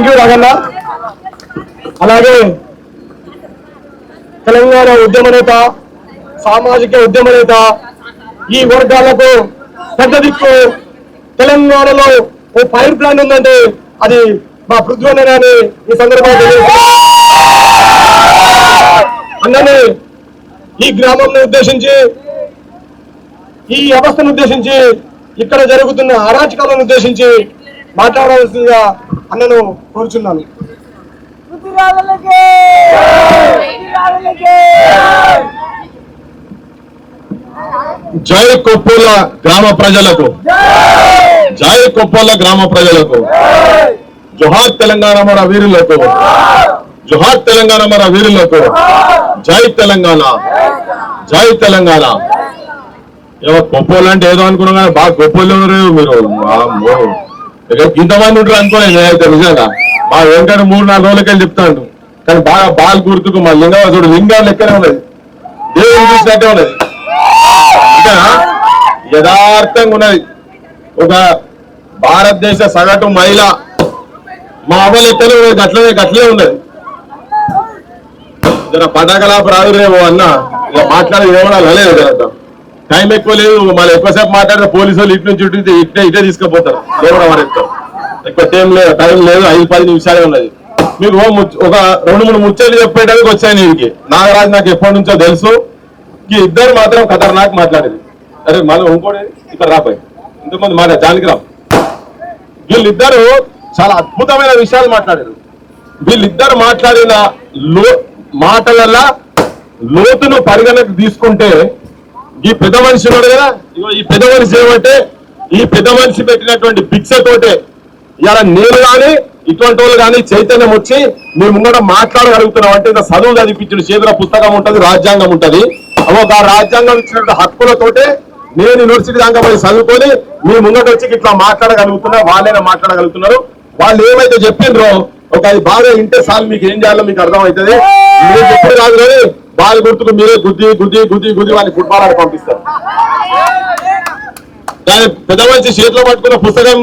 Thank you రాగన్న. అలాగే తెలంగాణ ఉద్యమ నేత, సామాజిక ఉద్యమ నేత, ఈ వర్గాలకు పెద్ద దిక్కు. తెలంగాణలో ఓ ఫైర్ ప్లాన్ ఉందంటే అది మా పృథ్వీని ఈ సందర్భంగా అన్నని ఈ గ్రామంను ఉద్దేశించి, ఈ అవస్థను ఉద్దేశించి, ఇక్కడ జరుగుతున్న అరాచకాలను ఉద్దేశించి మాట్లాడాల్సిందిగా అన్నను కోరుచున్నాను. జై కొప్పోల గ్రామ ప్రజలకు, జై కొప్పోల గ్రామ ప్రజలకు, జోహార్ తెలంగాణ మన వీరులకు, జోహార్ తెలంగాణ మన వీరులకు, జై తెలంగాణ, జై తెలంగాణ. కొప్పోలు అంటే ఏదో అనుకున్నా కానీ బాగా గొప్పలు మీరు. ఇంతమంది ఉంటారు అనుకోలేదు నేనైతే నిజంగా. మా వెంకట 3-4 రోజులకెళ్ళి చెప్తాను. కానీ బాగా బాల్ గుర్తుకు మా లింగం చూడు, లింగాలు లెక్కనే ఉన్నది, దేవుడు చూసినట్టే ఉన్నది. ఇంకా యథార్థంగా ఉన్నది. ఒక భారతదేశ సగటు మహిళ మా అవ్వ లెక్కలు గట్లనే ఉన్నది. జర పటాకలాపు రాదురేమో అన్న ఇలా మాట్లాడి ఏమన్నా లేదు కదా. టైం ఎక్కువ లేదు, మళ్ళీ ఎక్కువసేపు మాట్లాడితే పోలీసు వాళ్ళు ఇటు నుంచి ఇటే తీసుకుపోతారు. దేవుడు వారెత్తారు. ఎక్కువ టైం లేదు, 5-10 నిమిషాలే ఉన్నది. మీకు ఒక 2-3 ముచ్చట్లు చెప్పేటానికి వచ్చాయి నీకు. నాగరాజు నాకు ఎప్పటి నుంచో తెలుసు. ఈ ఇద్దరు మాత్రం ఖతర్నాక్ మాట్లాడేది. అరే మళ్ళీ ఇంకోటి ఇక్కడ రాపోయి ఇంతకుముందు మాట జానకిరామ్, వీళ్ళిద్దరు చాలా అద్భుతమైన విషయాలు మాట్లాడారు. వీళ్ళిద్దరు మాట్లాడిన మాటల లోతును పరిగణకు తీసుకుంటే ఈ పెద్ద మనిషి ఉన్నాడు కదా, ఈ పెద్ద మనిషి ఏమంటే ఈ పెద్ద మనిషి పెట్టినటువంటి భిక్షతోటే ఇలా నేను కానీ ఇటువంటి వాళ్ళు కానీ చైతన్యం వచ్చి మేము ముంగట మాట్లాడగలుగుతున్నాం. అంటే ఇంకా చదువు చదివించిన చేతుల పుస్తకం ఉంటుంది, రాజ్యాంగం ఉంటుంది. ఆ రాజ్యాంగం ఇచ్చినటువంటి హక్కులతోటే నేను యూనివర్సిటీ దాకా పోయి చదువుకొని మీ ముంగట వచ్చి ఇట్లా మాట్లాడగలుగుతున్నా, వాళ్ళైనా మాట్లాడగలుగుతున్నారు. వాళ్ళు ఏమైతే చెప్పిండ్రో అది బాగా ఇంటే సార్లు మీకు ఏం చేయాలో మీకు అర్థమవుతుంది. మీరు చెప్పేది కాదు కానీ బాగా గుర్తుకు మీరే గుద్ది వాళ్ళని ఫుట్బాల్ ఆడి పంపిస్తారు. దాని పెద్ద మంచి చేతిలో పట్టుకున్న పుస్తకం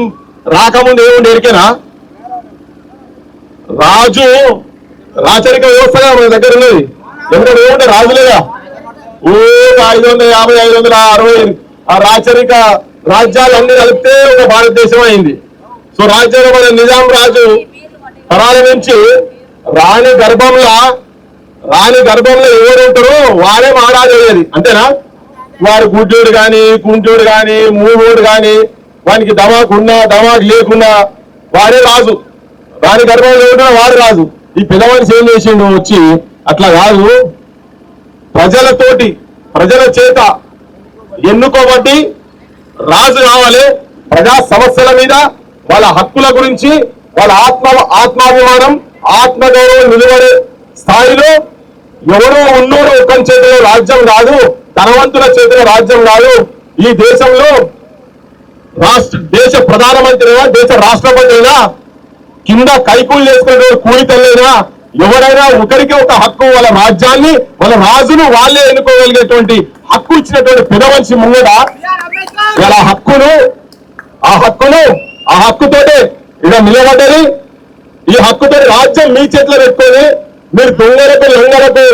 రాకముందు ఏముండి ఎరికేనా, రాచరిక వ్యవస్థగా మన దగ్గర ఉన్నది. ఎందుకంటే ఏముంటే రాజులేగా 550, 560 ఆ రాచరిక రాజ్యాలు అన్ని కలిపితే ఒక భారతదేశం అయింది. సో రాజ్యాంగ మన నిజాం రాజు తరాల నుంచి రాణి గర్భంలో ఎవరు ఉంటారో వారే మాడాలి. అంతేనా? వారు గుడ్డోడు కానీ, కుంటోడు కానీ, మూగోడు కానీ, వానికి దమాకు లేకున్నా వారే రాజు. రాణి గర్భంలో ఉంటున్నా వారు రాజు. ఈ పెద్ద మనిషి ఏం చేసిండు వచ్చి, అట్లా కాదు, ప్రజల చేత ఎన్నుకోబట్టి రాజు కావాలి. ప్రజా సమస్యల మీద, వాళ్ళ హక్కుల గురించి, వాళ్ళ ఆత్మాభిమానం, ఆత్మగౌరవం నిలబడే స్థాయిలో ఎవరో ఉన్నోడు ఒకరి చేతిలో రాజ్యం కాదు, ధనవంతుల చేతిలో రాజ్యం కాదు. ఈ దేశంలో దేశ ప్రధానమంత్రి అయినా, దేశ రాష్ట్రపతి అయినా, కింద కైకూలు చేసుకునే కూలి తల్లైనా ఎవరైనా ఒకరికి ఒక హక్కు, వాళ్ళ రాజ్యాన్ని, వాళ్ళ రాజును వాళ్ళే ఎన్నుకోగలిగేటువంటి హక్కు ఇచ్చినటువంటి పెద్ద మనిషి ముంగట వాళ్ళ ఆ హక్కుతోటే ఇలా నిలబడ్డది. ఈ హక్కుతో రాజ్యం మీ చేతిలో పెట్టుకొని మీరు దొంగలకు, లంగలకు,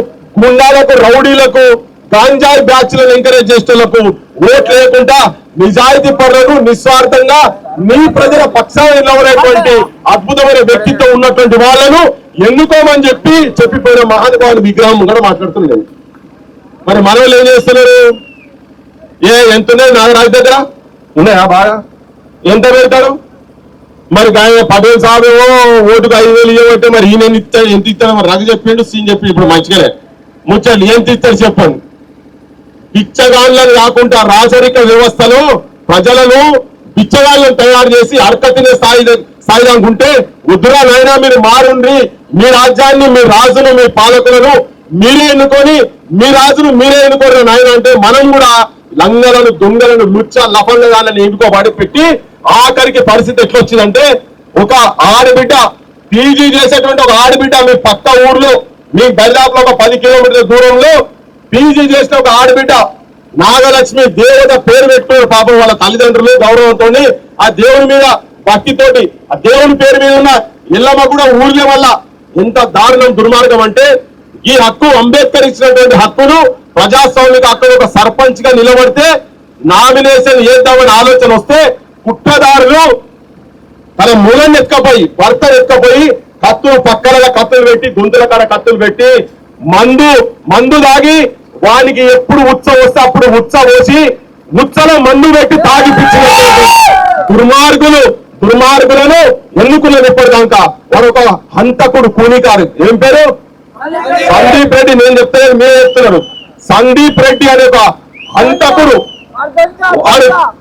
గుండాలకు, రౌడీలకు, గాంజాయి బ్యాచ్లను ఎంకరేజ్ చేసేందుకు ఓట్లు లేకుండా నిజాయితీ పరులకు, నిస్వార్థంగా మీ ప్రజల పక్షాన నిలబడేటువంటి అద్భుతమైన వ్యక్తిత్వం ఉన్నటువంటి వాళ్ళను ఎన్నుకోమని చెప్పిపోయిన మహానుభావుని విగ్రహం కూడా మాట్లాడుతున్నాడు. మరి మనోళ్ళు ఏం చేస్తున్నారు? ఎంత ఉన్నాయి నాగరాజు దగ్గర ఉన్నాయా? బాగా ఎంత పెడతాడు? మరి పటేల్ సాబ్ ఏమో ఓటుకు 5,000 ఇవ్వబట్టే మరి ఈయన ఎంత ఇస్తాడు? మరి రఘు చెప్పిండు, సీన్ చెప్పి ఇప్పుడు మంచిగానే ముచ్చట్లు ఎంత ఇస్తాడు చెప్పండి. బిచ్చగాళ్ళని కాకుండా రాచరిక వ్యవస్థలో ప్రజలను బిచ్చగాళ్ళను తయారు చేసి అర్హతనే స్థాయి అనుకుంటే వద్దురా నాయనా, మీరు మారుండి మీ రాజ్యాన్ని, మీ రాజును, మీ పాలకులను మీరే ఎన్నుకొని, మీ రాజును మీరే ఎన్నుకోరు నాయన అంటే మనం కూడా లంగలను, దొంగలను, లుచ్చ లఫంగాళ్ళని ఎన్నుకోబడి పెట్టి ఆఖరికి పరిస్థితి ఎట్లొచ్చిందంటే ఒక ఆడబిడ్డ, పీజీ చేసేటువంటి ఒక ఆడబిడ్డ మీ పక్క ఊర్లో, మీ దరిదాపులో ఒక 10 కిలోమీటర్ల దూరంలో పీజీ చేసిన ఒక ఆడబిడ్డ నాగలక్ష్మి దేవత పేరు పెట్టుకున్న పాపం వాళ్ళ తల్లిదండ్రులు గౌరవంతో ఆ దేవుని మీద భక్తితోటి, ఆ దేవుని పేరు మీద ఉన్న ఎల్లమ్మ కూడా ఊర్ల వల్ల ఎంత దారుణం దుర్మార్గం అంటే ఈ హక్కు అంబేద్కర్ ఇచ్చినటువంటి హక్కును ప్రజాస్వామిక హక్కును ఒక సర్పంచ్ గా నిలబడితే నామినేషన్ చేద్దామని ఆలోచన వస్తే కుట్రదారులు తన మూలని ఎత్తుకపోయి భర్తను ఎత్తుకపోయి కత్తులు పక్కన కత్తులు పెట్టి గొంతుల కాడ కత్తులు పెట్టి మందు దాగి వానికి ఎప్పుడు ఉచ్చ వస్తే అప్పుడు ఉచ్చ పోసి ఉచ్చలో మందు పెట్టి తాగిపించినటువంటి దుర్మార్గులను ఎన్నుకున్నది ఇప్పటిదాకా వాడొక హంతకుడు కూనికారు. ఏం పేరు? సందీప్ రెడ్డి. నేను చెప్తాను, మీరు చెప్తున్నారు. సందీప్ రెడ్డి అనే ఒక హంతకుడు,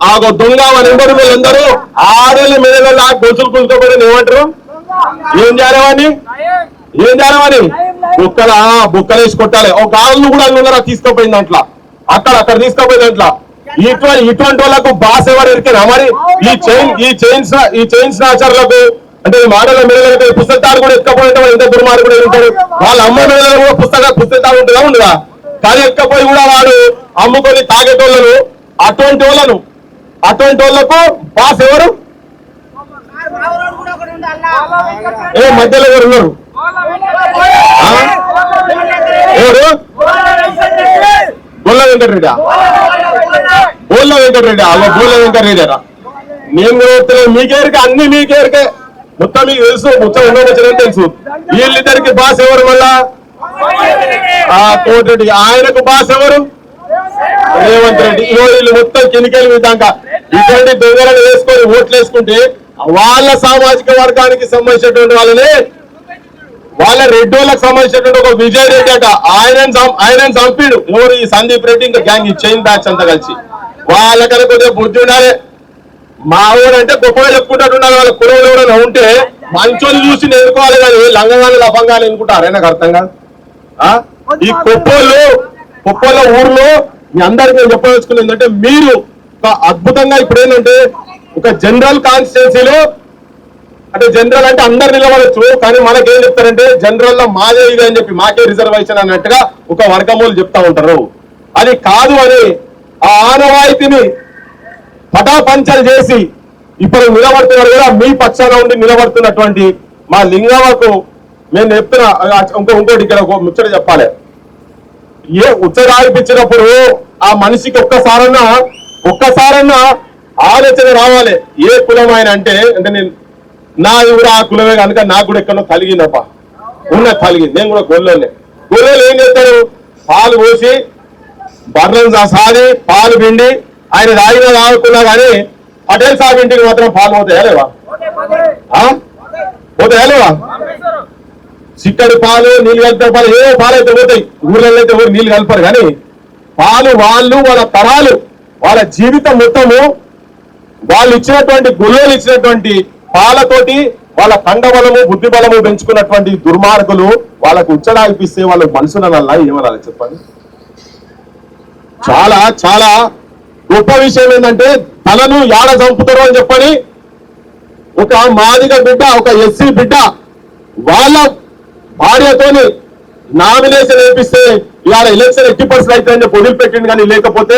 ఆ దొంగ వారెందరూ వీళ్ళందరూ ఆడేళ్ళ మీద గొంతులు కూర్చోబడి ఏమంటారు? ఏం చేయాలని బుక్కలేసి కొట్టాలి. ఒక ఆళ్ళు కూడా అన్నున్నారా తీసుకుపోయింది దాంట్లో, అక్కడ తీసుకుపోయింది దాంట్లో. ఇటువంటి వాళ్ళకు బాస్ ఎవరు ఎరికేనా మరి? ఈ చైన్స్ ఆచారులకు అంటే ఈ మాటల మీద పుస్తకాలు కూడా ఎత్తుకపోయింటే ఎంత దుర్మార్గుడు ఉంటాడు. వాళ్ళ అమ్మ మీద కూడా పుస్తకాలు ఉంటుందా ఉండదా? కానీ ఎత్తుకపోయి కూడా వాడు అమ్ముకొని తాగేటోళ్ళను అటువంటి వాళ్ళకు బాస్ ఎవరు? మధ్యలో ఎవరు ఉన్నారు? ఎవరు? బొల్ల వెంకటరెడ్డి. బోల్ల వెంకటరెడ్డి బోల్ల వెంకటరెడ్డి అరా. నేను కూడా మీకేరికే అన్ని మీకేరికే మొత్తం మీకు తెలుసు. మొత్తం ఉండవచ్చని తెలుసు. వీళ్ళిద్దరికి బాస్ ఎవరు? మళ్ళా కోటిరెడ్డి. ఆయనకు బాస్ ఎవరు? రేవంత్ రెడ్డి. వీళ్ళు మొత్తం కినికెళ్ళి విధంగా ఇటువంటి దొంగలను వేసుకొని ఓట్లు వేసుకుంటే వాళ్ళ సామాజిక వర్గానికి సంబంధించినటువంటి వాళ్ళ రెడ్డోళ్ళకి సంబంధించినటువంటి ఒక విజయ్ రెడ్డి అట. ఆయన చంపిడు ఎవరు? ఈ సందీప్ రెడ్డి ఇంకా గ్యాంగ్, ఈ చైన్ బ్యాచ్ అంతా కలిసి. వాళ్ళకన్నా కొద్దిగా బుద్ధి ఉండాలి. మా ఊరంటే గొప్పగా చెప్పుకుంటూ ఉండాలి. వాళ్ళ కులంలో ఎవరైనా ఉంటే మంచోళ్ళు చూసి ఎన్నుకోవాలి, కానీ లంగగానే లభంగానే ఎన్నుకుంటారు. నాకు అర్థం కాదు. ఈ కొప్పోళ్ళ ఊర్లో మీ అందరికి నేను చెప్పదలుచుకున్నది ఏంటంటే, మీరు ఒక అద్భుతంగా ఇప్పుడు ఏంటంటే ఒక జనరల్ కాన్స్టిట్యున్సీలో అంటే జనరల్ అంటే అందరు నిలబడచ్చు, కానీ మనకేం చెప్తారంటే జనరల్ లో మాదే ఇది అని చెప్పి మాకే రిజర్వేషన్ అన్నట్టుగా ఒక వర్గమూలు చెప్తా ఉంటారు. అది కాదు అని ఆ ఆనవాయితీని పటాపంచలు చేసి ఇప్పుడు నిలబడుతున్నారు కూడా. మీ పక్షాన ఉండి నిలబడుతున్నటువంటి మా లింగమ్మకు నేను చెప్తున్నా. ఇంకోటి ఇక్కడ ఒక ముచ్చట చెప్పాలి. ఉచ్చరాయిపించినప్పుడు ఆ మనిషికి ఒక్కసారన్నా ఆలోచన రావాలి. ఏ కులం ఆయన అంటే నేను నా కూడా ఆ కులమే కనుక నాకు కూడా ఎక్కడో కలిగిందప్ప కలిగింది. నేను కూడా గొల్లోనే ఏం చేస్తారు? పాలు పోసి బర్రెలు సాది పాలు పిండి ఆయన తాగుకున్నా కానీ పటేల్ సాబ్ ఇంటికి మాత్రం పాలు పోతాయా లేవా? చిక్కడి పాలు, నీళ్ళు కలిపిన పాలు, ఏవో పాలు అయితే పోతాయి. ఊళ్ళలో అయితే ఎవరు నీళ్ళు కలపరు, కానీ పాలు వాళ్ళ తరాలు, వాళ్ళ జీవితం మొత్తము వాళ్ళు ఇచ్చినటువంటి గురువులు ఇచ్చినటువంటి పాలతోటి వాళ్ళ కండబలము బుద్ధి బలము పెంచుకున్నటువంటి దుర్మార్గులు వాళ్ళకు ఉచ్చడాయిపిస్తే వాళ్ళ మనుషులనల్లా ఏమనాలి చెప్పండి? చాలా చాలా గొప్ప విషయం ఏంటంటే తనను యాడ చంపుతారు అని చెప్పని ఒక మాదిగ బిడ్డ, ఒక ఎస్సీ బిడ్డ వాళ్ళ భార్యతోని నామినేషన్ వేపిస్తే ఇవాళ ఎలక్షన్ 80% అయితే వదిలిపెట్టింది. కానీ లేకపోతే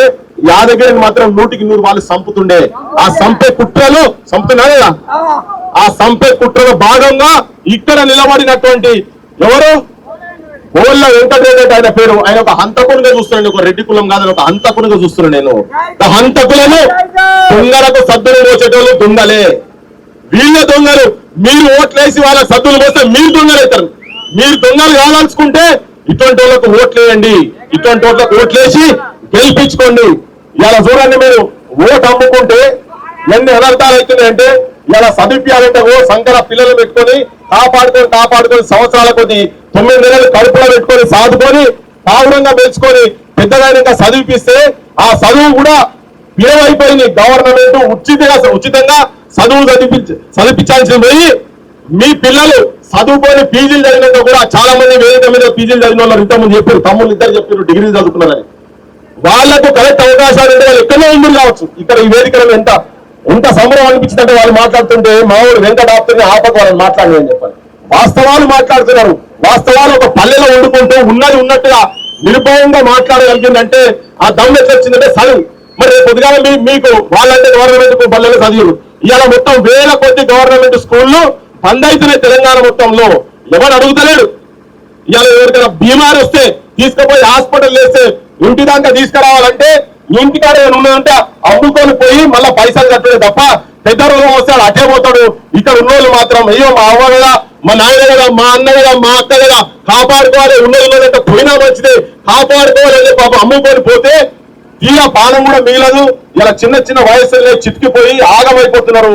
యాదగిరిని మాత్రం 100% వాళ్ళు చంపుతుండే. ఆ చంపే కుట్రలో చంపుతున్నారు కదా, ఆ చంపే కుట్రలో భాగంగా ఇక్కడ నిలబడినటువంటి ఎవరు? బోళ్ళ వెంకటరెడ్డి ఆయన పేరు. ఆయన ఒక హంతకునిగా చూస్తున్నాను, ఒక రెడ్డి కులం కాదని ఒక హంతకునిగా చూస్తున్నాను నేను. హంతకులను దొంగలకు సద్దులు పోసేటోళ్ళు దొంగలే. వీళ్ళ దొంగలు. మీరు ఓట్లేసి వాళ్ళ సద్దులు పోస్తే మీరు దొంగలు అవుతారు. మీరు దొంగలు కావాల్సుకుంటే ఇటువంటి వాళ్ళకు ఓట్లు వేయండి, ఇటువంటి వాళ్ళకు ఓట్లేసి గెలిపించుకోండి. ఇలా చూడండి, మీరు ఓటు అమ్ముకుంటే ఎన్ని అనర్థాలు అవుతున్నాయంటే ఇలా చదివించాలంటే సంకర పిల్లలు పెట్టుకొని కాపాడుకొని సంవత్సరాల కొద్ది 9 నెలలు కడుపులో పెట్టుకొని సాదుకొని పావురంగా పెంచుకొని పెద్దగా చదివిపిస్తే ఆ చదువు కూడా ఏమైపోయింది. గవర్నమెంట్ ఉచితంగా చదువు చదివించాల్సి పోయి మీ పిల్లలు చదువుకొని పీజీలు చదివినాక కూడా చాలా మంది వేదిక మీద పీజీలు చదివిన వాళ్ళు ఇంతకుముందు చెప్పారు, తమ్ముళ్ళు ఇద్దరు చెప్పారు డిగ్రీలు చదువుకున్నారని. వాళ్లకు కరెక్ట్ అవకాశాలు ఉంటే వాళ్ళు ఎక్కడో ఉంది కావచ్చు. ఇక్కడ ఈ వేదికలను ఎంత సంబరం అనిపించిందంటే వాళ్ళు మాట్లాడుతుంటే మామూలు వెంకటాప్తుని ఆపకోవాలని మాట్లాడని చెప్పాలి. వాస్తవాలు మాట్లాడుతున్నారు. వాస్తవాలు ఒక పల్లెలో వండుకుంటూ ఉన్నది ఉన్నట్టుగా నిర్భయంగా మాట్లాడగలిగిందంటే ఆ దమ్ము ఎట్లా వచ్చిందంటే చదువు. మరి కొద్దిగా మీకు వాళ్ళంటే గవర్నమెంట్ పల్లెలు చదివారు. ఇవాళ మొత్తం వేల కొద్ది గవర్నమెంట్ స్కూళ్ళు పందైతున్నాయి తెలంగాణ మొత్తంలో. ఎవరు అడుగుతలేడు. ఇవాళ ఎవరికైనా బీమారు వస్తే తీసుకుపోయి హాస్పిటల్ వేస్తే ఇంటి దాకా తీసుకురావాలంటే ఇంటికాడ ఏమైనా ఉన్నదంటే అమ్ముకొని పోయి మళ్ళీ పైసలు కట్టడే తప్ప పెద్ద రోగం వస్తే అటే పోతాడు. ఇక్కడ ఉన్నోళ్ళు మాత్రం అయ్యో మా అవ్వ కదా, మా నాయన కదా, మా అన్న కదా, మా అక్క కదా, కాపాడుకోవాలి, ఉన్నదంటే పోయినా మంచిదే, కాపాడుకోవాలని పాప అమ్ముకొని పోతే తీరా పానం కూడా మిగలదు. ఇలా చిన్న చిన్న వయసులో చితికిపోయి ఆగమైపోతున్నారు.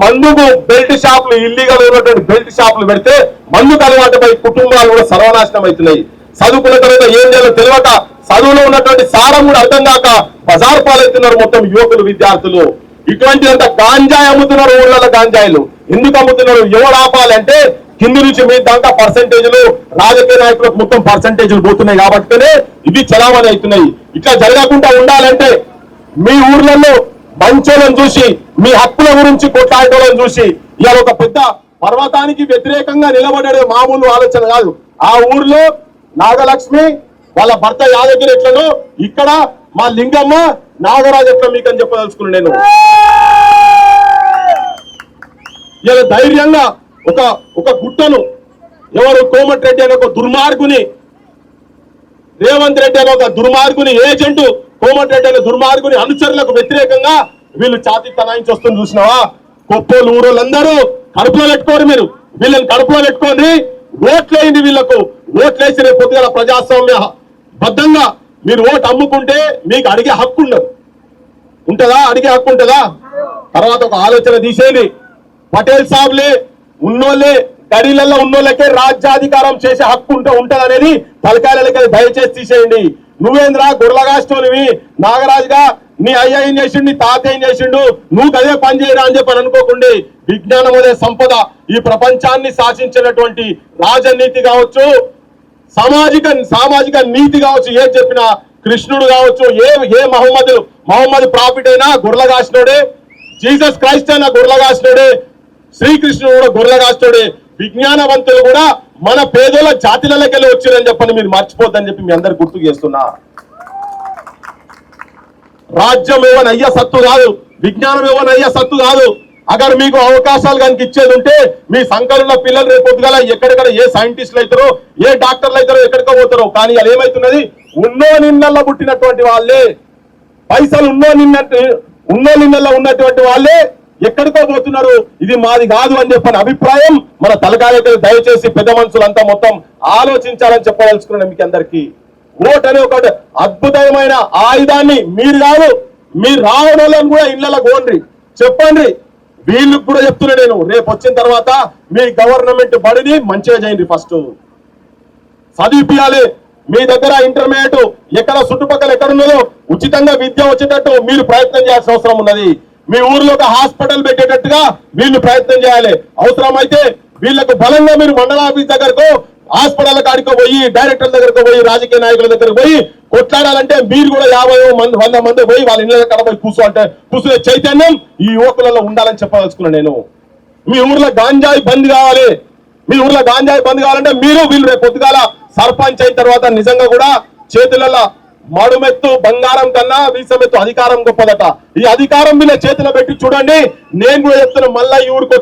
మందుకు బెల్ట్ షాపులు, ఇల్లీగల్ ఉన్నటువంటి బెల్ట్ షాపులు పెడితే మందుకు అలవాటుపై కుటుంబాలు కూడా సర్వనాశనం అవుతున్నాయి. చదువుకున్న తర్వాత ఏం చేయాలో తెలియక, చదువులో ఉన్నటువంటి సారం కూడా అర్థం కాక బజార్ పాలవుతున్నారు మొత్తం యువకులు, విద్యార్థులు. ఇటువంటి అంత గాంజాయి అమ్ముతున్నారు. ఊళ్ళలో గాంజాయిలు ఎందుకు అమ్ముతున్నారు? ఎవరు ఆపాలంటే కింది నుంచి మీ దాకా పర్సంటేజ్లు, రాజకీయ నాయకులకు మొత్తం పర్సంటేజ్లు పోతున్నాయి కాబట్టినే ఇవి చలామణి అవుతున్నాయి. ఇట్లా జరగకుండా ఉండాలంటే మీ ఊర్లలో మంచోళ్ళని చూసి, మీ హక్కుల గురించి కొట్లాడటోళ్ళని చూసి, ఇవాళ ఒక పెద్ద పర్వతానికి వ్యతిరేకంగా నిలబడే మామూలు ఆలోచన కాదు. ఆ ఊర్లో నాగలక్ష్మి వాళ్ళ భర్త యాదగిరి ఎట్లను, ఇక్కడ మా లింగమ్మ నాగరాజు ఎట్లా మీకు అని చెప్పదలుచుకున్నాను నేను. ఇలా ధైర్యంగా ఒక గుట్టను ఎవరు కోమటిరెడ్డి అనే ఒక దుర్మార్గుని, రేవంత్ రెడ్డి అనే ఒక దుర్మార్గుని ఏజెంట్, కోమటిరెడ్డి అనే దుర్మార్గుని అనుచరులకు వ్యతిరేకంగా వీళ్ళు ఛాతీ తనాయించి వస్తుంది చూసినావా? కొప్పోలు ఊరోళ్ళందరూ కడుపులో పెట్టుకోరు. మీరు వీళ్ళని కడుపులో పెట్టుకోండి. ఓట్లేయండి వీళ్ళకు. ఓట్లేసి రేపు పొద్దుగల ప్రజాస్వామ్య బద్దంగా మీరు ఓటు అమ్ముకుంటే మీకు అడిగే హక్కు ఉండదు. ఉంటుందా? అడిగే హక్కు ఉంటుందా? తర్వాత ఒక ఆలోచన తీసేది, పటేల్ సాబ్లే ఉన్నోళ్ళే, గడిలలో ఉన్నోళ్ళకే రాజ్యాధికారం చేసే హక్కు ఉంటది అనేది తలకాయలకి దయచేసి తీసేయండి. నువ్వేంద్రా గుర్లగాష్టోనివి, నాగరాజుగా నీ అయ్య ఏం చేసిండు, నీ తాత ఏం చేసిండు, నువ్వు అదే పని చేయరా అని చెప్పని అనుకోకండి. విజ్ఞానం అనే సంపద ఈ ప్రపంచాన్ని శాసించినటువంటి రాజనీతి కావచ్చు, సామాజిక నీతి కావచ్చు, ఏది చెప్పినా కృష్ణుడు కావచ్చు, ఏ మహమ్మద్ ప్రాఫిట్ అయినా గొర్రెగాసినోడే, జీసస్ క్రైస్ట్ అయినా గొర్రెగాసినోడే, శ్రీకృష్ణుడు కూడా గొర్రెగాసినోడే. విజ్ఞానవంతులు కూడా మన పేదల జాతిలకెళ్ళి వచ్చిరని చెప్పని మీరు మర్చిపోద్దని చెప్పి మీ అందరు గుర్తు చేస్తున్నా. రాజ్యం ఏమని అయ్యే సత్తు కాదు, విజ్ఞానం ఏమని అయ్యే సత్తు కాదు. అగర్ మీకు అవకాశాలు కనుక ఇచ్చేది ఉంటే మీ సంకలున్న పిల్లలు రేపు పొద్దుగల ఎక్కడెక్కడ ఏ సైంటిస్టులు అవుతారో, ఏ డాక్టర్లు అవుతారో, ఎక్కడికో పోతారో. కానీ అది ఏమైతున్నది? ఉన్నో నిన్నల్లో పుట్టినటువంటి వాళ్ళే, పైసలు ఉన్నో నిన్నల్లో ఉన్నటువంటి వాళ్ళే ఎక్కడికో పోతున్నారు. ఇది మాది కాదు అని చెప్పని అభిప్రాయం మన తలకాయలకు దయచేసి పెద్ద మనుషులంతా మొత్తం ఆలోచించాలని చెప్పదలుచుకున్నాను మీకు అందరికీ. ఓట్ అనే ఒక అద్భుతమైన ఆయుధాన్ని మీరు కాదు, మీరు రావడం కూడా ఇళ్లలో గోండ్రి చెప్పండి. వీళ్ళకి కూడా చెప్తున్నా నేను, రేపు వచ్చిన తర్వాత మీ గవర్నమెంట్ బడిని మంచిగా చేయండి. ఫస్ట్ చదివిపియాలి. మీ దగ్గర ఇంటర్మీడియట్ ఎక్కడ చుట్టుపక్కల ఎక్కడున్నదో ఉచితంగా విద్య వచ్చేటట్టు మీరు ప్రయత్నం చేయాల్సిన అవసరం ఉన్నది. మీ ఊర్లో ఒక హాస్పిటల్ పెట్టేటట్టుగా వీళ్ళు ప్రయత్నం చేయాలి. అవసరమైతే వీళ్ళకు బలంగా మీరు మండల ఆఫీస్ దగ్గరకు, హాస్పిటల్ కాడికి పోయి, డైరెక్టర్ దగ్గరకు పోయి, రాజకీయ నాయకుల దగ్గరకు పోయి కొట్లాడాలంటే మీరు కూడా 50 మంది 100 మంది పోయి వాళ్ళ ఇళ్ళ దగ్గర పోయి కూర్చునే చైతన్యం ఈ యువకులలో ఉండాలని చెప్పదలుచుకున్నాను నేను. మీ ఊర్లో గాంజాయి బంద్ కావాలి. మీ ఊర్లో గాంజాయి బంద్ కావాలంటే వీళ్ళు రేపు పొద్దుగాల సర్పంచ్ అయిన తర్వాత నిజంగా కూడా చేతులలో మడుమెత్తు బంగారం కన్నా వీసమెత్తు అధికారం గొప్పదట. ఈ అధికారం వీళ్ళ చేతిలో పెట్టి చూడండి. నేను కూడా చెప్తున్నా, మళ్ళా ఈ ఊరికి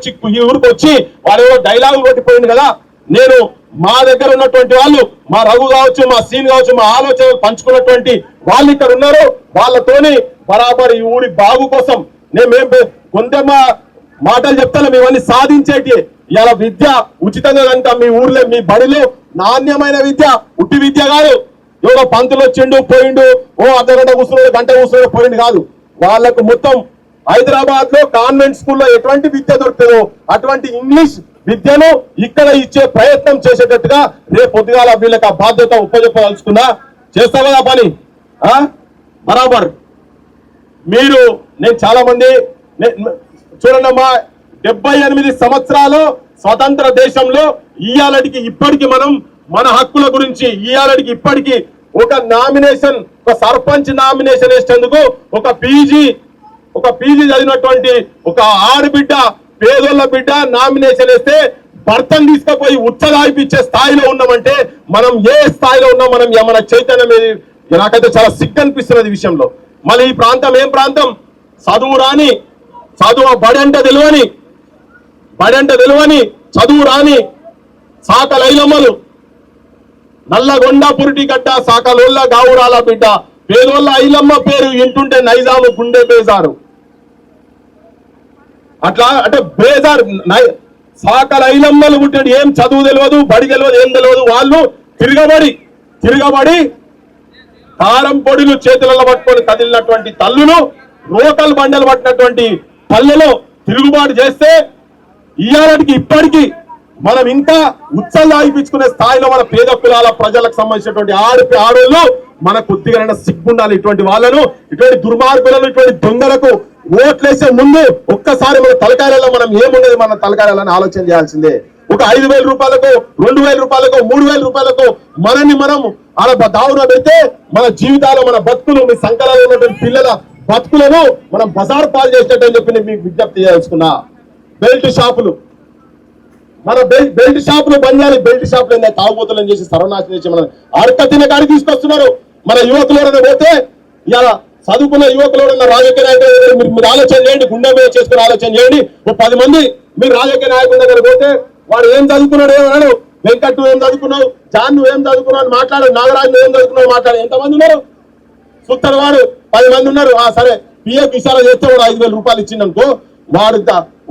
వచ్చి వాడు డైలాగులు కొట్టిపోయింది కదా. నేను మా దగ్గర ఉన్నటువంటి వాళ్ళు, మా రఘు కావచ్చు, మా సీన్ కావచ్చు, మా ఆలోచనలు పంచుకున్నటువంటి వాళ్ళు ఇక్కడ ఉన్నారు. వాళ్ళతోని బరాబర్ ఈ ఊరి బాగు కోసం మేము కొంత మాటలు చెప్తాను. మేమన్నీ సాధించేటి ఇలా విద్య ఉచితంగా కనుక మీ ఊర్లో, మీ బడిలో నాణ్యమైన విద్య, ఉట్టి విద్య కాదు. ఎవరో పంతులు వచ్చిండు పోయిండు, అర్ధగంట కూర్చున్నాడు, గంట కూర్చున్నాడు పోయిండు కాదు. వాళ్ళకు మొత్తం హైదరాబాద్ లో కాన్వెంట్ స్కూల్లో ఎటువంటి విద్య దొరుకుతుందో అటువంటి ఇంగ్లీష్ విద్యను ఇక్కడ ఇచ్చే ప్రయత్నం చేసేటట్టుగా రేపు పొద్దుగాల వీళ్ళకి ఆ బాధ్యత ఉపజెప్పదలుచుకున్నా. చేస్తా కదా పని బరాబర్. మీరు నేను చాలా మంది చూడండమ్మా, 78 సంవత్సరాలు స్వతంత్ర దేశంలో ఇయ్యాలటికి ఇప్పటికి మనం మన హక్కుల గురించి ఇయ్యాలటికి ఇప్పటికి ఒక నామినేషన్, ఒక సర్పంచ్ నామినేషన్ వేసేందుకు ఒక పీజీ చదివినటువంటి ఒక ఆడబిడ్డ, పేదోళ్ళ బిడ్డ నామినేషన్ వేస్తే భర్తను తీసుకుపోయి ఉచ్చదాయిపించే స్థాయిలో ఉన్నామంటే మనం ఏ స్థాయిలో ఉన్నాం? మనం మన చైతన్యం ఏది? నాకైతే చాలా సిగ్గు అనిపిస్తున్నది ఈ విషయంలో. మళ్ళీ ఈ ప్రాంతం ఏం ప్రాంతం? చదువు రాని, బడంట తెలియని చదువు రాని సాకలైలమ్మలు నల్లగొండ పురిటిగడ్డ సాకలోళ్ళ గావురాల బిడ్డ పేదోళ్ళ ఐలమ్మ పేరు ఇంటుంటే నైజాము గుండె బేజారు. అట్లా అంటే బేజారు సాకల ఐలమ్మలు పుట్టాడు. ఏం చదువు తెలియదు, బడి తెలియదు, ఏం తెలియదు. వాళ్ళు తిరగబడి కారం పొడిలు చేతులలో పట్టుకొని కదిలినటువంటి తల్లులు, రోకల్ బండలు పట్టినటువంటి పల్లెలో తిరుగుబాటు చేస్తే ఇయాలటికి ఇప్పటికీ మనం ఇంకా ఉత్సలు ఆగిపించుకునే స్థాయిలో మన పేద కులాల ప్రజలకు సంబంధించినటువంటి ఆడోళ్ళు మన కొద్దిగా సిగ్గుండాలి. ఇటువంటి వాళ్ళను, ఇటువంటి దుర్మార్గులను, ఇటువంటి దొంగలకు ఓట్లేసే ముందు ఒక్కసారి మన తలకాయలలో మనం ఏమున్నది మన తలకాయలని ఆలోచన చేయాల్సిందే. ఒక 5,000 రూపాయలకు, 2,000 రూపాయలకు, 3,000 రూపాయలకు మనని మనం అలా దావున పెడితే మన జీవితాలు, మన బతుకులు, మీ సంకలాలు ఉన్నటువంటి పిల్లల బతుకులను మనం బజార్ పాలు చేసినట్టు అని చెప్పి నేను మీకు విజ్ఞప్తి చేయాల్సుకున్నా. బెల్ట్ షాపులు, మన బెల్ట్ షాపులు బంద్ చేయాలి. బెల్ట్ షాపులు ఏంటంటే తాగుబోతులను చేసి సర్వనాశనం చేసి మన అడక తిన్న కాడికి తీసుకొస్తున్నారు. మన యువకులు ఎవరైనా పోతే ఇలా చదువుకున్న యువకులు ఎవరైనా రాజకీయ నాయకులు మీరు ఆలోచన చేయండి, గుండె మీద చేసుకుని ఆలోచన చేయండి. ఓ 10 మంది మీరు రాజకీయ నాయకుల దగ్గర పోతే వాడు ఏం చదువుకున్నాడు ఏమన్నాడు, వెంకట్ నువ్వు ఏం చదువుకున్నావు, జాన్ నువ్వు ఏం చదువుకున్నావు మాట్లాడు, నాగరాజు నువ్వు ఏం చదువుకున్నావు మాట్లాడు. ఎంతమంది ఉన్నారు? సుత్తడు వాడు 10 మంది ఉన్నారు. సరే పిఎఫ్ విషయాలు చేస్తే వాడు 5,000 రూపాయలు ఇచ్చిందనుకో, వాడు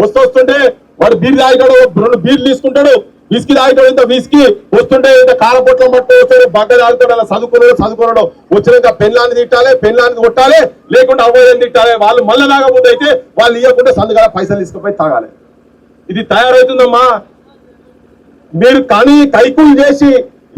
వస్తుంటే వాడు బీర్ తాగిటాడు, 2 బీర్లు తీసుకుంటాడు, విస్కీ తాగిటాడు, ఇంత విస్కీ వస్తుంటే ఇంత కారపొట్లం పట్టు వస్తాడు, బగ్గ తాగుతాడు. అలా చదువుకున్నాడు వచ్చినాక పెళ్ళాన్ని తిట్టాలి, పెళ్ళాన్ని కొట్టాలి, లేకుంటే అవ్వదని తిట్టాలి. వాళ్ళు మళ్ళీ తాగబోతే అయితే వాళ్ళు ఇవ్వకుండా సందుగా పైసలు తీసుకుపోయి తాగాలి. ఇది తయారవుతుందమ్మా. మీరు కానీ కైకులు చేసి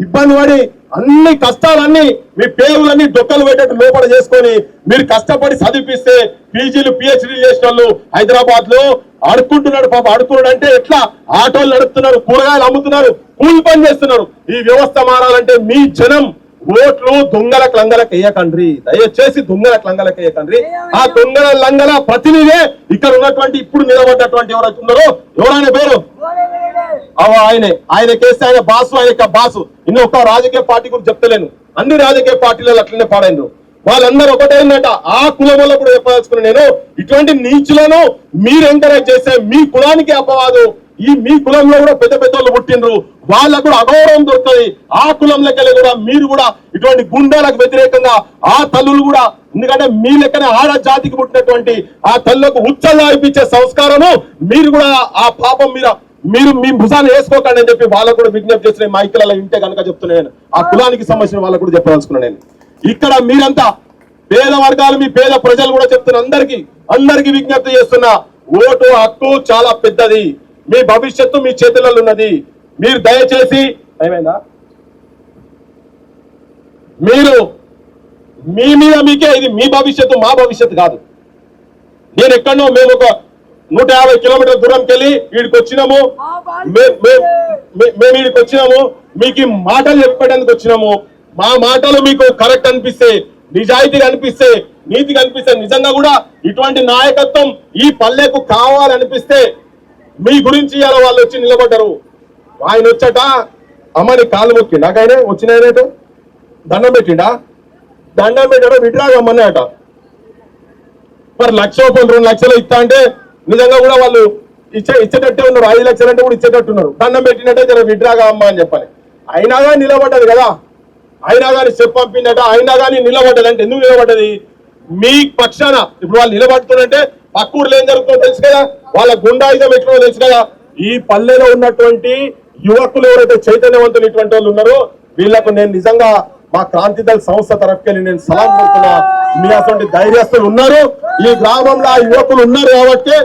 ఇబ్బంది పడి అన్ని కష్టాలన్నీ మీ పేరులన్నీ డొక్కలు పెట్టేట్టు లోపల చేసుకొని మీరు కష్టపడి చదివిపిస్తే పీజీలు పిహెచ్డీలు చేసిన వాళ్ళు హైదరాబాద్ లో అడుక్కుంటున్నాడు. పాప అడుక్కున్నాడు అంటే ఎట్లా? ఆటోలు నడుపుతున్నారు, కూరగాయలు అమ్ముతున్నారు, కూలి పని చేస్తున్నారు. ఈ వ్యవస్థ మారాలంటే మీ జనం ఓట్లు దొంగల లంగలకు వేయకండ్రి, దయచేసి దొంగల లంగలకు వేయకండ్రి. ఆ దొంగల లంగల ప్రతినిధే ఇక్కడ ఉన్నటువంటి ఇప్పుడు నిలబడ్డటువంటి ఎవరైతే ఉన్నారో, ఎవరైనా పేరు ఆయన కేస్తే ఆయన బాసు, ఆయన బాసు. ఇంకొక రాజకీయ పార్టీ గురించి చెప్తలేను, అన్ని రాజకీయ పార్టీలలో అట్లనే పాడైండ్రు. వాళ్ళందరూ ఒకటేంటంట, ఆ కులం వల్ల కూడా చెప్పదలుచుకున్నా నేను, ఇటువంటి నీచులను మీరు ఎంకరేజ్ చేస్తే మీ కులానికి అపవాదు. మీ కులంలో కూడా పెద్ద పెద్దోళ్ళు పుట్టినరు, వాళ్ళకు కూడా అగౌరవం దొరుకుతుంది. ఆ కులం లెక్కలే కూడా మీరు కూడా ఇటువంటి గుండాలకు వ్యతిరేకంగా ఆ తల్లులు కూడా, ఎందుకంటే మీ లెక్కనే ఆడ జాతికి పుట్టినటువంటి ఆ తల్లులకు ఉత్సవం ఇప్పించే సంస్కారము మీరు కూడా ఆ పాపం మీరు మీ భుజాన్ని వేసుకోకండి అని చెప్పి వాళ్ళకు కూడా విజ్ఞప్తి చేసిన మా ఇక్కల ఇంటే కనుక చెప్తున్నాను. ఆ కులానికి సంబంధించిన వాళ్ళకు కూడా చెప్పదలుచుకున్నాను నేను. ఇక్కడ మీరంతా పేద వర్గాలు, మీ పేద ప్రజలు కూడా చెప్తున్న అందరికీ విజ్ఞప్తి చేస్తున్నా, ఓటు హక్కు చాలా పెద్దది. మీ భవిష్యత్తు మీ చేతులలో ఉన్నది. మీరు దయచేసి ఏమైందా మీరు మీ మీద మీకే, ఇది మీ భవిష్యత్తు మా భవిష్యత్తు కాదు. నేను ఎక్కడో మేము ఒక 150 కిలోమీటర్ల దూరంకి వెళ్ళి వీడికి వచ్చినాము, మేము వీడికి వచ్చినాము, మీకు మాటలు చెప్పడానికి వచ్చినాము. మా మాటలు మీకు కరెక్ట్ అనిపిస్తే, నిజాయితీగా అనిపిస్తే, నీతిగా అనిపిస్తే, నిజంగా కూడా ఇటువంటి నాయకత్వం ఈ పల్లెకు కావాలనిపిస్తే మీ గురించి ఇలా వాళ్ళు వచ్చి నిలబడ్డారు. ఆయన వచ్చట అమ్మని కాలు మొక్కిండా, ఆయన వచ్చినాయనట దండం పెట్టిండా, దండం పెట్టాడు విడ్రాగమ్మన్నట. మరి 1,00,000 2 లక్షలు ఇస్తా అంటే నిజంగా కూడా వాళ్ళు ఇచ్చేటట్టే ఉన్నారు. 5 లక్షలు అంటే కూడా ఇచ్చేటట్టున్నారు. దండం పెట్టినట్టే జర విడ్రాగా అమ్మ అని చెప్పాలి. అయినా కానీ నిలబడ్డది కదా, అయినా కానీ చెప్పు పంపిందట, అయినా కానీ నిలబడ్డది. అంటే ఎందుకు నిలబడ్డది? మీ పక్షాన. ఇప్పుడు వాళ్ళు నిలబడుతుందంటే పక్కూరులో ఏం జరుగుతుందో తెలుసు కదా, వాళ్ళ గుండాయుధం ఎట్లా తెలుసు కదా. ఈ పల్లెలో ఉన్నటువంటి యువకులు ఎవరైతే చైతన్యవంతులు ఇటువంటి వాళ్ళు ఉన్నారో వీళ్లకు నేను నిజంగా మా క్రాంతి దళ సంస్థ తరఫుకెళ్ళి నేను సలాం కొడుతున్నా. మీ అటువంటి ధైర్యస్తులు ఉన్నారు ఈ గ్రామంలో, ఆ యువకులు ఉన్నారు కాబట్టి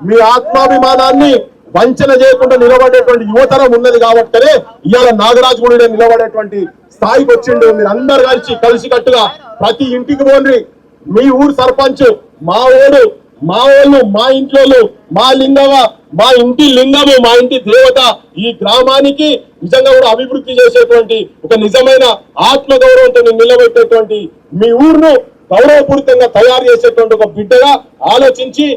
మీ ఆత్మాభిమానాన్ని వంచన చేయకుండా నిలబడేటువంటి యువతరం ఉన్నది కాబట్టే ఇవాళ నాగరాజు గుడి నిలబడేటువంటి స్థాయికి వచ్చిండు. మీరు అందరు కలిసికట్టుగా ప్రతి ఇంటికి పోండి. మీ ఊరు సర్పంచ్ మా ఓడు, మా వాళ్ళు, మా ఇంట్లో, మా లింగవ, మా ఇంటి లింగము, మా ఇంటి దేవత, ఈ గ్రామానికి నిజంగా కూడా అభివృద్ధి చేసేటువంటి ఒక నిజమైన ఆత్మగౌరవంతో నిలబెట్టేటువంటి మీ ఊరును గౌరవపూరితంగా తయారు చేసేటువంటి ఒక బిడ్డగా ఆలోచించి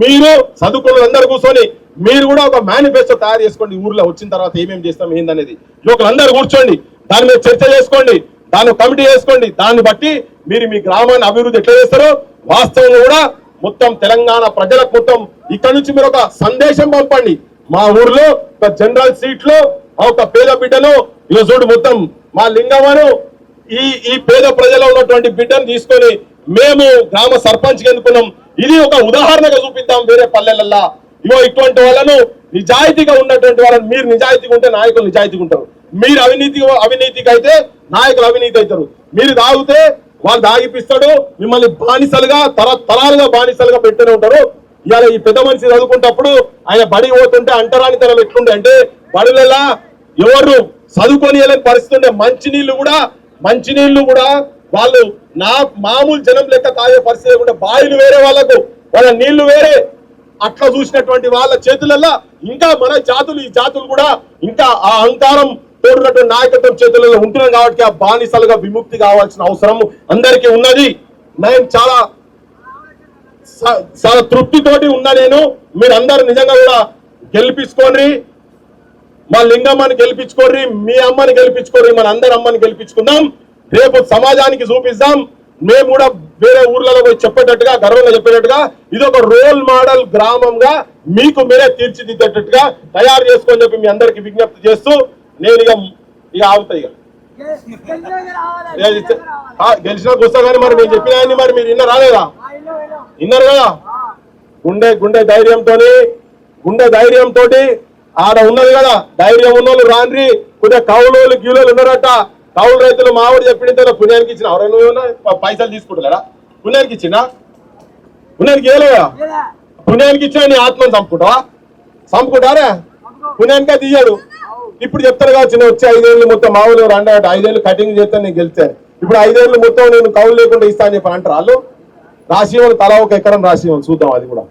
మీరు చదువుకున్న అందరూ కూర్చొని మీరు కూడా ఒక మేనిఫెస్టో తయారు చేసుకోండి. ఊర్లో వచ్చిన తర్వాత ఏమేమి చేస్తాం ఏందనేది యువకులందరూ కూర్చోండి, దాని మీద చర్చ చేసుకోండి, దాన్ని కమిటీ చేసుకోండి. దాన్ని బట్టి మీరు మీ గ్రామాన్ని అభివృద్ధి ఎట్లా చేస్తారో వాస్తవంగా కూడా మొత్తం తెలంగాణ ప్రజలకు మొత్తం ఇక్కడ నుంచి మీరు ఒక సందేశం పంపండి. మా ఊర్లో ఒక జనరల్ సీట్ లో ఒక పేద బిడ్డను ఇలా చూడు మొత్తం మా లింగమ్మను ఈ పేద ప్రజల్లో ఉన్నటువంటి బిడ్డను తీసుకొని మేము గ్రామ సర్పంచ్ ఎన్నుకున్నాం. ఇది ఒక ఉదాహరణగా చూపిద్దాం వేరే పల్లెలల్లా. ఇగో ఇటువంటి వాళ్ళను నిజాయితీగా ఉన్నటువంటి వాళ్ళని, మీరు నిజాయితీగా ఉంటే నాయకులు నిజాయితీగా ఉంటారు, మీరు అవినీతికి అయితే నాయకులు అవినీతి అవుతారు. మీరు తాగితే వాళ్ళు దాగిపిస్తాడు, మిమ్మల్ని బానిసలుగా తరాలుగా బానిసలుగా పెట్టనే ఉంటారు. ఇవాళ ఈ పెద్ద మనిషి చదువుకుంటప్పుడు ఆయన బడి పోతుంటే అంటరానితనం ఎట్లుండే అంటే బడులలో ఎవరు చదువుకొని వెళ్ళని పరిస్థితి ఉండే. మంచినీళ్లు కూడా వాళ్ళు మామూలు జనం లెక్క తాగే పరిస్థితి లేకుండా బాయిలు వేరే, వాళ్ళ నీళ్లు వేరే. అట్లా చూసినటువంటి వాళ్ళ చేతులలో ఇంకా మన ఈ జాతులు కూడా ఇంకా ఆ అహంకారం తోడున్నటువంటి నాయకత్వం చేతులలో ఉంటున్నాం కాబట్టి ఆ బానిసలుగా విముక్తి కావాల్సిన అవసరం అందరికీ ఉన్నది. నేను చాలా తృప్తితోటి ఉన్నా. మీరందరూ నిజంగా కూడా గెలిపించుకోండి, మా లింగమ్మని గెలిపించుకోండి, మీ అమ్మని గెలిపించుకోండి, మన అందరి అమ్మని గెలిపించుకుందాం. రేపు సమాజానికి చూపిస్తాం. మేము కూడా వేరే ఊర్లలో పోయి చెప్పేటట్టుగా, గర్వంగా చెప్పేటట్టుగా ఇది ఒక రోల్ మోడల్ గ్రామంగా మీకు మీరే తీర్చిదిద్దేటట్టుగా తయారు చేసుకొని చెప్పి మీ అందరికి విజ్ఞప్తి చేస్తూ నేను ఇక ఆగుతాయి. గెలిచినా వస్తా కానీ మరి నేను చెప్పిన మరి మీరు విన్నారు కదా. గుండె ధైర్యంతో ఆడ ఉన్నది కదా, ధైర్యం ఉన్నోళ్ళు రాండ్రి. కొద్దిగా కౌలోళ్ళు గీలోళ్ళు ఉన్నారట. కౌలు రైతులు మావిడి చెప్పిన పుణ్యానికి ఇచ్చిన ఎవరైనా పైసలు తీసుకుంటున్నారా? పుణ్యానికి ఇవ్వలేదా? పుణ్యానికి ఇచ్చిన నీ ఆత్మను చంపుకుంటారా? పుణ్యానికే తీయడు. ఇప్పుడు చెప్తారు కావచ్చు, నేను వచ్చి 5 ఏళ్ళు మొత్తం మామూలు రండి 5 ఏళ్ళు కటింగ్ చేస్తాను, నేను గెలిచాను. ఇప్పుడు 5 ఏళ్ళు మొత్తం నేను కౌలు లేకుండా ఇస్తా అని చెప్పి అంటారు వాళ్ళు. రాసివ్వను, తలా ఒక ఎకరం రాసివ్వను, చూద్దాం అది కూడా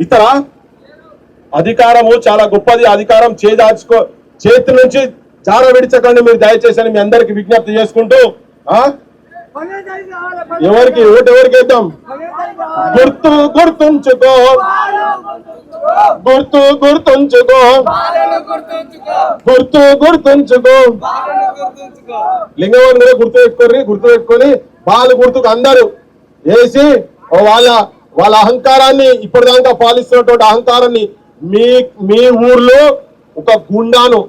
ఇస్తారా? అధికారము చాలా గొప్పది. అధికారం చేతి నుంచి జార విడిచకండి మీరు దయచేసి మీ అందరికి విజ్ఞప్తి చేసుకుంటూ, ఎవరికి వేద్దాం? గుర్తుంచుకో లింగవారిని కూడా గుర్తు పెట్టుకొని బాలు గుర్తుకు అందరూ వేసి వాళ్ళ అహంకారాన్ని, ఇప్పటిదాకా పాలిస్తున్నటువంటి అహంకారాన్ని మీ ఊర్లో ఒక గుండాను,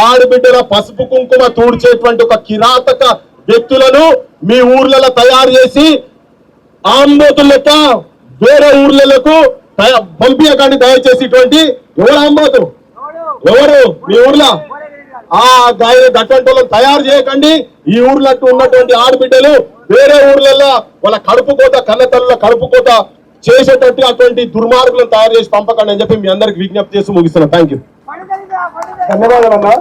ఆడబిడ్డల పసుపు కుంకుమ తూడ్చేటువంటి ఒక కిరాతక వ్యక్తులను మీ ఊర్లలో తయారు చేసి ఆంబోతుల లెక్క వేరే ఊర్లకు పంపించకండి దయచేసి. ఇటువంటి ఎవరు ఆంబోతు? ఎవరు మీ ఊర్లో? అటువంటి వాళ్ళని తయారు చేయకండి. ఈ ఊర్లో ఉన్నటువంటి ఆడబిడ్డలు వేరే ఊర్లలో వాళ్ళ కడుపుకోత, కన్నతల్లుల కడుపుకోత చేసేటట్టు అటువంటి దుర్మార్గులను తయారు చేసి పంపకండి అని చెప్పి మీ అందరికి విజ్ఞప్తి చేసి ముగిస్తున్నాను. Thank you. ధన్యవాదాలన్నా.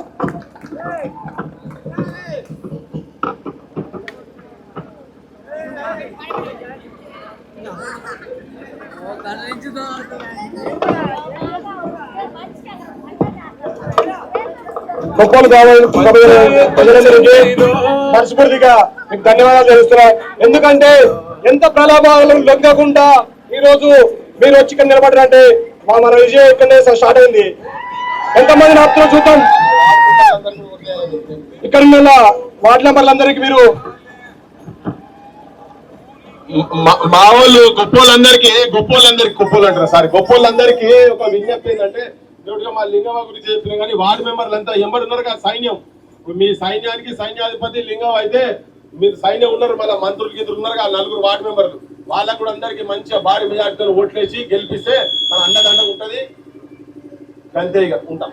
గొప్పలు కావాలి ప్రజలందరికీ మనస్ఫూర్తిగా మీకు ధన్యవాదాలు తెలుస్తున్నా. ఎందుకంటే ఎంత ప్రలోభాలను లొంగకుండా ఈ రోజు మీరు వచ్చి ఇక్కడ నిలబడారంటే మన విజయం ఇక్కడనే స్టార్ట్ అయింది. ఎంతమంది ఆపుతున్నా చూద్దాం. ఇక్కడ ఉన్న వార్డు మెంబర్లందరికీ మీరు మా వాళ్ళు గొప్పోళ్ళందరికీ ఒక విజ్ఞప్తి ఏంటంటే, మా లింగమ్మ గురించి చెప్పినా కానీ వార్డు మెంబర్లు అంతా ఎంబడి ఉన్నారు కదా సైన్యం. మీ సైన్యానికి సైన్యాధిపతి లింగం అయితే మీరు సైన్యం ఉన్నారు, మళ్ళీ మంత్రులు గిద్దులు ఉన్నారు కదా 4 వార్డు మెంబర్లు. వాళ్ళకు కూడా అందరికీ మంచిగా భారీ మెజార్టీతో ఓట్లేసి గెలిపిస్తే మన అండదండగా ఉంటది. అంతే ఇక ఉంటాం.